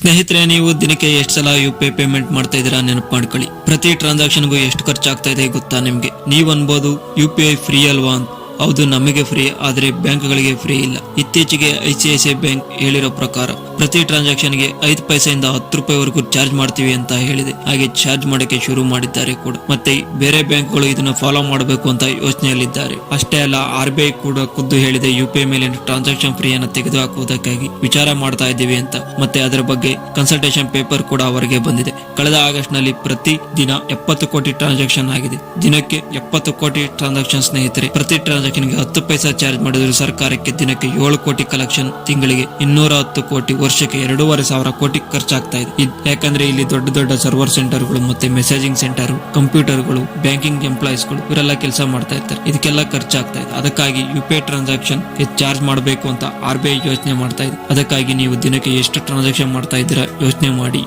ಸ್ನೇಹಿತರೆ, ನೀವು ದಿನಕ್ಕೆ ಎಷ್ಟು ಸಲ UPI ಪೇಮೆಂಟ್ ಮಾಡ್ತಾ ಇದೀರಾ ನೆನಪು ಮಾಡ್ಕೊಳ್ಳಿ. ಪ್ರತಿ ಟ್ರಾನ್ಸಾಕ್ಷನ್ಗೂ ಎಷ್ಟು ಖರ್ಚಾಗ್ತಾ ಇದೆ ಗೊತ್ತಾ ನಿಮ್ಗೆ? ನೀವ್ ಅನ್ಬೋದು UPI ಫ್ರೀ ಅಲ್ವಾ ಅಂತ. ಹೌದು, ನಮಗೆ ಫ್ರೀ, ಆದ್ರೆ ಬ್ಯಾಂಕ್ಗಳಿಗೆ ಫ್ರೀ ಇಲ್ಲ. ಇತ್ತೀಚೆಗೆ ICICI ಬ್ಯಾಂಕ್ ಹೇಳಿರೋ ಪ್ರಕಾರ ಪ್ರತಿ ಟ್ರಾನ್ಸಾಕ್ಷನ್ಗೆ 5 ಪೈಸೆಯಿಂದ 10 ರೂಪಾಯಿವರೆಗೂ ಚಾರ್ಜ್ ಮಾಡ್ತೀವಿ ಅಂತ ಹೇಳಿದೆ. ಹಾಗೆ ಚಾರ್ಜ್ ಮಾಡಕ್ಕೆ ಶುರು ಮಾಡಿದ್ದಾರೆ ಕೂಡ. ಮತ್ತೆ ಬೇರೆ ಬ್ಯಾಂಕ್ಗಳು ಇದನ್ನ ಫಾಲೋ ಮಾಡಬೇಕು ಅಂತ ಯೋಚನೆಯಲ್ಲಿದ್ದಾರೆ. ಅಷ್ಟೇ ಅಲ್ಲ, RBI ಕೂಡ ಖುದ್ದು ಹೇಳಿದೆ UPI ಮೇಲೆ ಟ್ರಾನ್ಸಾಕ್ಷನ್ ಫ್ರೀ ಅನ್ನು ತೆಗೆದುಹಾಕುವುದಕ್ಕಾಗಿ ವಿಚಾರ ಮಾಡ್ತಾ ಇದ್ದೀವಿ ಅಂತ. ಮತ್ತೆ ಅದರ ಬಗ್ಗೆ ಕನ್ಸಲ್ಟೇಷನ್ ಪೇಪರ್ ಕೂಡ ಅವರಿಗೆ ಬಂದಿದೆ. ಕಳೆದ ಆಗಸ್ಟ್ ನಲ್ಲಿ ಪ್ರತಿ ದಿನ 70 ಕೋಟಿ ಟ್ರಾನ್ಸಾಕ್ಷನ್ ಆಗಿದೆ. ದಿನಕ್ಕೆ 70 ಕೋಟಿ ಟ್ರಾನ್ಸಾಕ್ಷನ್. ಸ್ನೇಹಿತರೆ, ಪ್ರತಿ ಟ್ರಾನ್ಸಾಕ್ಷನ್ಗೆ 10 ಪೈಸಾ ಚಾರ್ಜ್ ಮಾಡಿದ್ರು ಸರ್ಕಾರಕ್ಕೆ ದಿನಕ್ಕೆ 7 ಕೋಟಿ ಕಲೆಕ್ಷನ್, ತಿಂಗಳಿಗೆ 210 ಕೋಟಿ, ವರ್ಷಕ್ಕೆ 2,500 ಕೋಟಿ ಖರ್ಚಾಗ್ತಾ ಇದೆ. ಯಾಕಂದ್ರೆ ಇಲ್ಲಿ ದೊಡ್ಡ ದೊಡ್ಡ ಸರ್ವರ್ ಸೆಂಟರ್ಗಳು ಮತ್ತೆ ಮೆಸೇಜಿಂಗ್ ಸೆಂಟರ್, ಕಂಪ್ಯೂಟರ್ಗಳು, ಬ್ಯಾಂಕಿಂಗ್ ಎಂಪ್ಲಾಯೀಸ್ಗಳು ಇವರೆಲ್ಲ ಕೆಲಸ ಮಾಡ್ತಾ ಇರ್ತಾರೆ. ಇದಕ್ಕೆಲ್ಲ ಖರ್ಚಾಗ್ತಾ ಇದೆ. ಅದಕ್ಕಾಗಿ UPI ಟ್ರಾನ್ಸಾಕ್ಷನ್ ಚಾರ್ಜ್ ಮಾಡಬೇಕು ಅಂತ RBI ಯೋಚನೆ ಮಾಡ್ತಾ ಇದೆ. ಅದಕ್ಕಾಗಿ ನೀವು ದಿನಕ್ಕೆ ಎಷ್ಟು ಟ್ರಾನ್ಸಾಕ್ಷನ್ ಮಾಡ್ತಾ ಇದ್ದೀರಾ ಯೋಚನೆ ಮಾಡಿ.